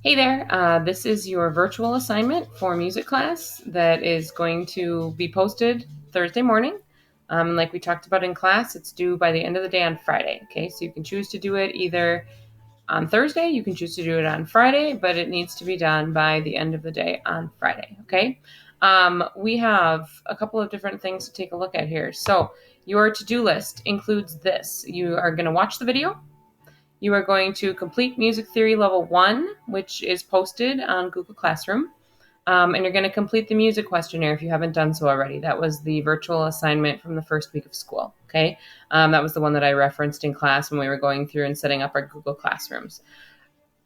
Hey there, this is your virtual assignment for music class that is going to be posted Thursday morning. Like we talked about in class, it's due by the end of the day on Friday. Okay, so you can choose to do it either on Thursday, you can choose to do it on Friday, but it needs to be done by the end of the day on Friday. Okay, we have a couple of different things to take a look at here. So your to-do list includes this. You are going to watch the video. You are going to complete Music Theory Level 1, which is posted on Google Classroom. And you're going to complete the music questionnaire if you haven't done so already. That was the virtual assignment from the first week of school, okay? That was the one that I referenced in class when we were going through and setting up our Google Classrooms.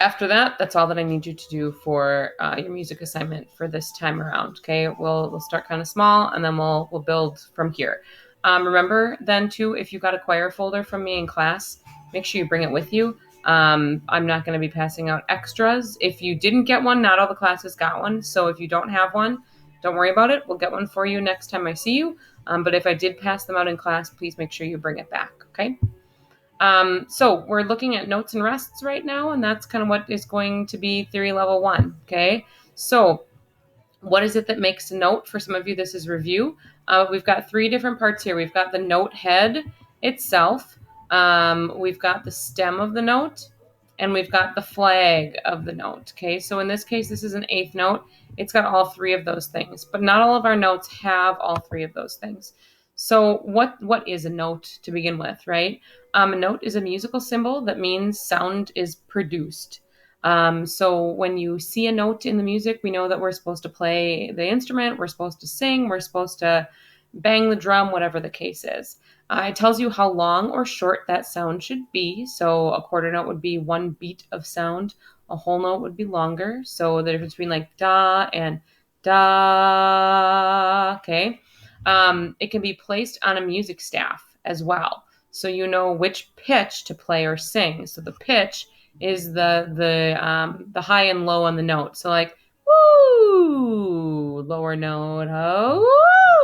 After that, that's all that I need you to do for your music assignment for this time around, okay? We'll start kind of small, and then we'll build from here. Remember then, too, if you got a choir folder from me in class, make sure you bring it with you. I'm not going to be passing out extras. If you didn't get one, not all the classes got one. So if you don't have one, don't worry about it. We'll get one for you next time I see you. But if I did pass them out in class, please make sure you bring it back, okay? So we're looking at notes and rests right now, and that's kind of what is going to be Theory Level 1, okay? So what is it that makes a note? For some of you, this is review. We've got three different parts here. We've got the note head itself. We've got the stem of the note, and we've got the flag of the note, okay? So in this case, this is an eighth note. It's got all three of those things, but not all of our notes have all three of those things. So what is a note to begin with, right? A note is a musical symbol that means sound is produced. So when you see a note in the music, we know that we're supposed to play the instrument, we're supposed to sing, we're supposed to bang the drum, whatever the case is. It tells you how long or short that sound should be. So a quarter note would be one beat of sound. A whole note would be longer. So the difference between like da and da, okay? It can be placed on a music staff as well. So you know which pitch to play or sing. So the pitch is the high and low on the note. So like woo, lower note,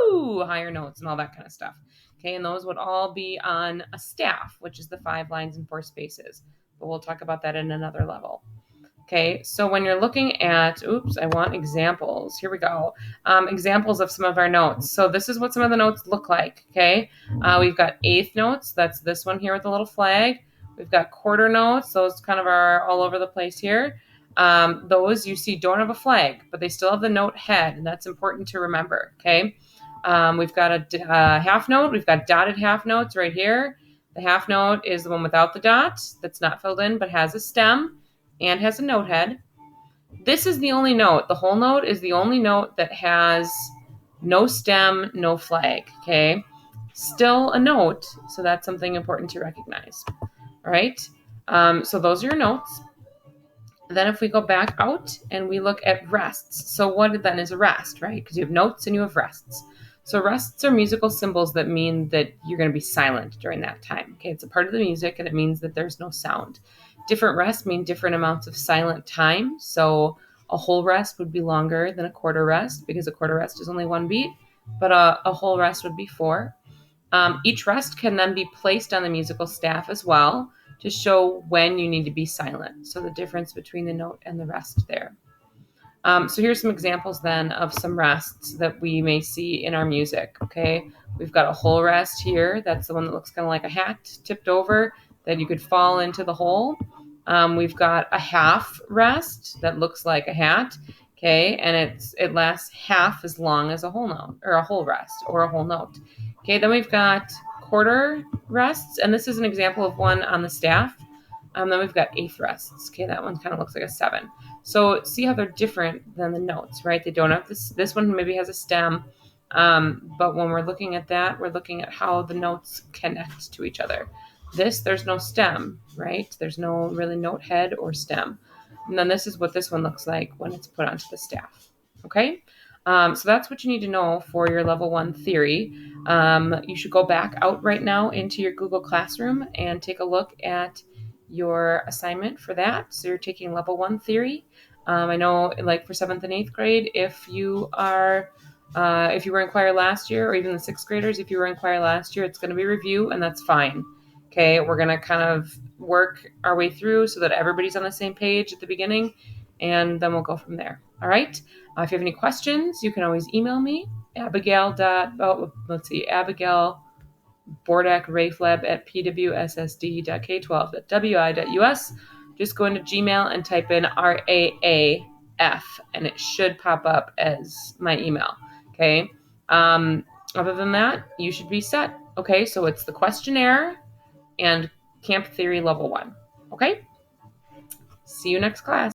woo, higher notes, and all that kind of stuff. Okay, and those would all be on a staff, which is the 5 lines and 4 spaces. But we'll talk about that in another level. Okay, so when you're looking at, I want examples. Here we go. Examples of some of our notes. So this is what some of the notes look like, okay? We've got eighth notes. That's this one here with the little flag. We've got quarter notes. Those kind of are all over the place here. Those you see don't have a flag, but they still have the note head, and that's important to remember, okay? We've got a half note. We've got dotted half notes right here. The half note is the one without the dot that's not filled in but has a stem and has a note head. This is the only note. The whole note is the only note that has no stem, no flag, okay? Still a note, so that's something important to recognize. All right, so those are your notes. Then if we go back out and we look at rests, so what then is a rest, right? Because you have notes and you have rests. So rests are musical symbols that mean that you're going to be silent during that time. Okay, it's a part of the music and it means that there's no sound. Different rests mean different amounts of silent time. So a whole rest would be longer than a quarter rest because a quarter rest is only 1 beat, but a whole rest would be 4. Each rest can then be placed on the musical staff as well to show when you need to be silent. So the difference between the note and the rest there. So here's some examples then of some rests that we may see in our music, okay? We've got a whole rest here. That's the one that looks kind of like a hat tipped over that you could fall into the hole. We've got a half rest that looks like a hat, okay? And it lasts half as long as a whole note or a whole rest or a whole note. Okay, then we've got quarter rests, and this is an example of one on the staff. Then we've got eighth rests. Okay, that one kind of looks like a 7. So see how they're different than the notes, right? They don't have this. This one maybe has a stem, but when we're looking at that, we're looking at how the notes connect to each other. There's no stem, right? There's no really note head or stem. And then this is what this one looks like when it's put onto the staff. Okay, so that's what you need to know for your level 1 theory. You should go back out right now into your Google Classroom and take a look at your assignment for that. So you're taking level 1 theory. I know, like for 7th and 8th grade, if you were in choir last year, or even the 6th graders, if you were in choir last year, it's going to be review, and that's fine. Okay, we're going to kind of work our way through so that everybody's on the same page at the beginning, and then we'll go from there. All right. If you have any questions, you can always email me, Abigail. Abigail Bordak-Raaflaub at pwssd.k12.wi.us. Just go into Gmail and type in RAAF, and it should pop up as my email. Okay. Other than that, you should be set. Okay. So it's the questionnaire and Camp Theory Level 1. Okay. See you next class.